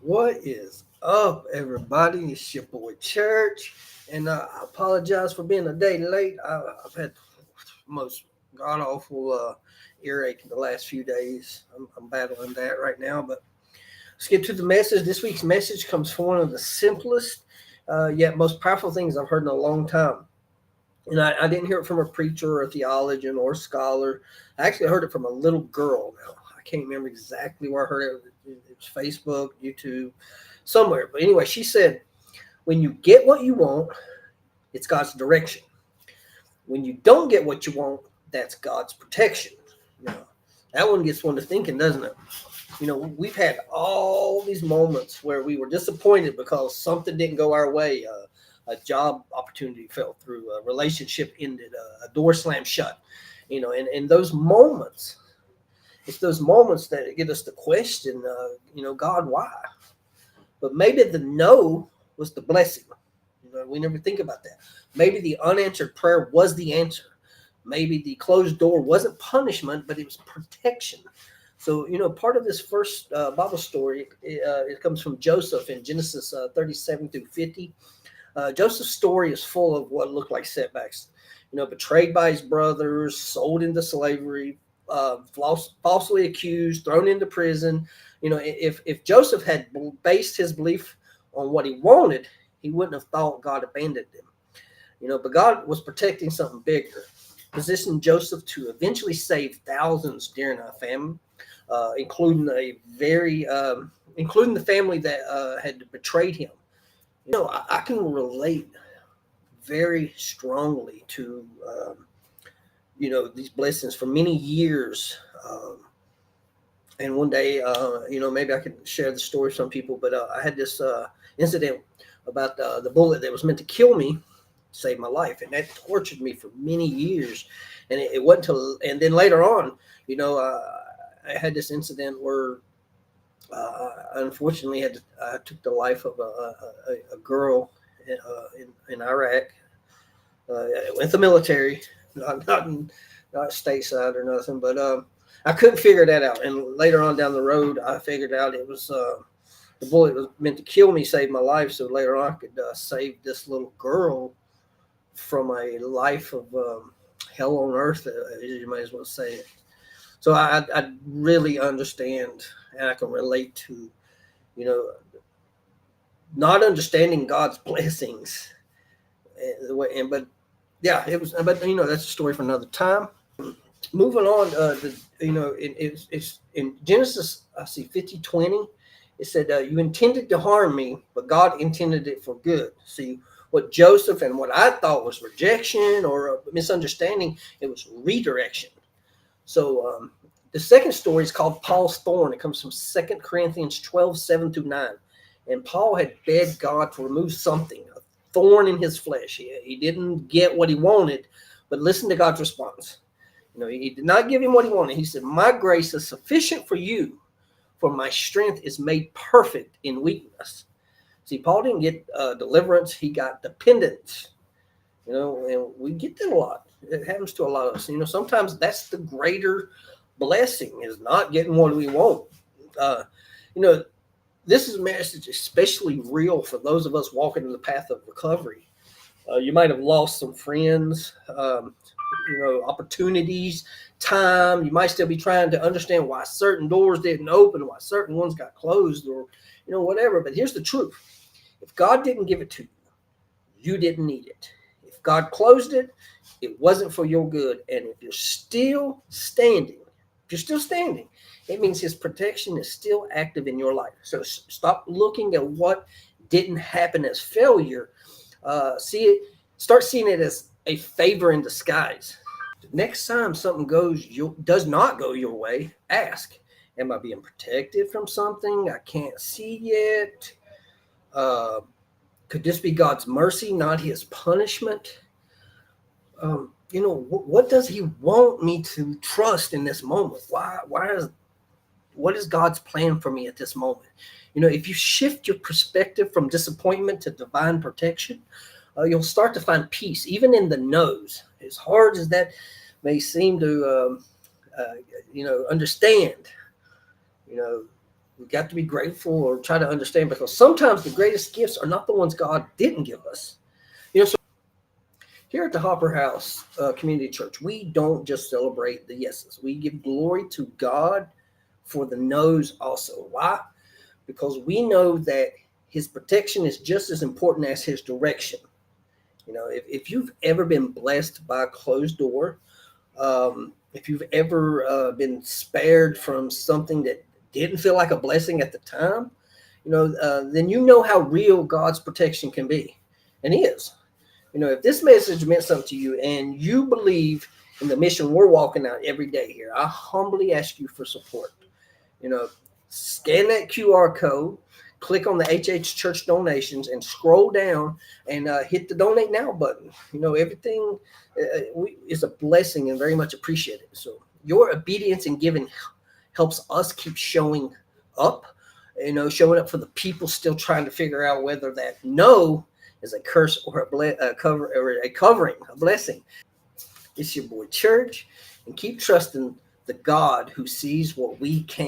What is up, everybody? It's your boy Church, and I apologize for being a day late. I've had most god awful earache in the last few days. I'm battling that right now, but let's get to the message. This week's message comes from one of the simplest yet most powerful things I've heard in a long time. And I didn't hear it from a preacher or a theologian or a scholar. I actually heard it from a little girl now. I can't remember exactly where I heard it. It was Facebook, YouTube, somewhere. But anyway, she said, when you get what you want, it's God's direction. When you don't get what you want, that's God's protection. You know, that one gets one to thinking, doesn't it? We've had all these moments where we were disappointed because something didn't go our way. A job opportunity fell through, a relationship ended, a door slammed shut. And those moments, it's those moments that get us to question, God, why? But maybe the no was the blessing. We never think about that. Maybe the unanswered prayer was the answer. Maybe the closed door wasn't punishment, but it was protection. So, part of this first Bible story, it comes from Joseph in Genesis 37 through 50. Joseph's story is full of what looked like setbacks. Betrayed by his brothers, sold into slavery, falsely accused, thrown into prison. If Joseph had based his belief on what he wanted, he wouldn't have thought God abandoned him. But God was protecting something bigger, positioning Joseph to eventually save thousands during a famine, including including the family that had betrayed him. I can relate very strongly to these blessings for many years. And one day, maybe I could share the story with some people, but I had this incident about the bullet that was meant to kill me saved my life, and that tortured me for many years. And it wasn't until, and then later on, I had this incident where unfortunately I took the life of a girl in Iraq with the military, not stateside or nothing, but I couldn't figure that out. And later on down the road, I figured out it was the bullet was meant to kill me, save my life. So later on, I could save this little girl from a life of hell on earth, as you might as well say it. So I really understand, and I can relate to, not understanding God's blessings. But yeah, it was. But that's a story for another time. Moving on, it's in Genesis. I see 50:20. It said, "You intended to harm me, but God intended it for good." See, what Joseph and what I thought was rejection or misunderstanding, it was redirection. So the second story is called Paul's thorn. It comes from 2 Corinthians 12:7-9. And Paul had begged God to remove something, a thorn in his flesh. He didn't get what he wanted, but listen to God's response. He did not give him what he wanted. He said, "My grace is sufficient for you, for my strength is made perfect in weakness." See, Paul didn't get deliverance. He got dependence. And we get that a lot. It happens to a lot of us. Sometimes that's the greater blessing, is not getting what we want. This is a message especially real for those of us walking in the path of recovery. You might have lost some friends, opportunities, time. You might still be trying to understand why certain doors didn't open, why certain ones got closed, or whatever. But here's the truth: if God didn't give it to you, you didn't need it. If God closed it, it wasn't for your good. And if you're still standing, it means his protection is still active in your life. So stop looking at what didn't happen as failure. Start seeing it as a favor in disguise. Next time something does not go your way, ask, am I being protected from something I can't see yet? Could this be God's mercy, not his punishment? What does he want me to trust in this moment? What is God's plan for me at this moment? If you shift your perspective from disappointment to divine protection, you'll start to find peace, even in the no's. As hard as that may seem to, understand, We got to be grateful or try to understand, because sometimes the greatest gifts are not the ones God didn't give us. So here at the Hopper House Community Church, we don't just celebrate the yeses. We give glory to God for the no's also. Why? Because we know that his protection is just as important as his direction. If you've ever been blessed by a closed door, if you've ever been spared from something that didn't feel like a blessing at the time, then you know how real God's protection can be, and is. If this message meant something to you and you believe in the mission we're walking out every day here, I humbly ask you for support. Scan that QR code, click on the HH Church donations, and scroll down and hit the donate now button. Everything is a blessing and very much appreciated. So your obedience and giving helps us keep showing up, showing up for the people still trying to figure out whether that no is a curse or a covering, a blessing. It's your boy Church, and keep trusting the God who sees what we can't.